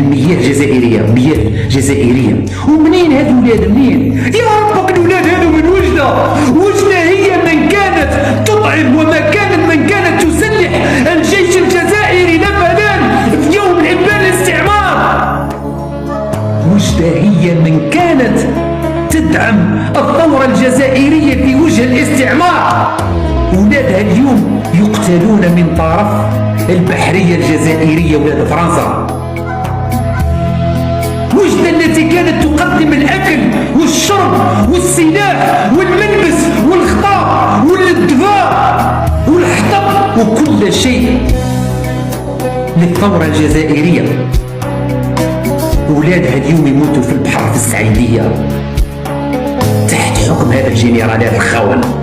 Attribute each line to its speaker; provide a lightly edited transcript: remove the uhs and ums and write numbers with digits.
Speaker 1: المياه جزائرية، مياه جزائرية. ومنين هاد الولاد منين؟ يا ربك الولاد هادو من وجدة. وجدة هي من كانت تطعم وما كانت من كانت تسلح الجيش الجزائري مثلا في يوم الإبان الاستعمار. وجدة هي من كانت تدعم الثورة الجزائرية في وجه الاستعمار. ولادها اليوم يقتلون من طرف البحرية الجزائرية ولاد فرنسا. وجدة التي كانت تقدم الأكل والشرب والسلاح والملبس والخطاب والدفاع والحطب وكل شيء للثورة الجزائرية. ولادها اليوم يموتوا في البحر في السعيدية تحت حكم هذا الجنرالات الخونة.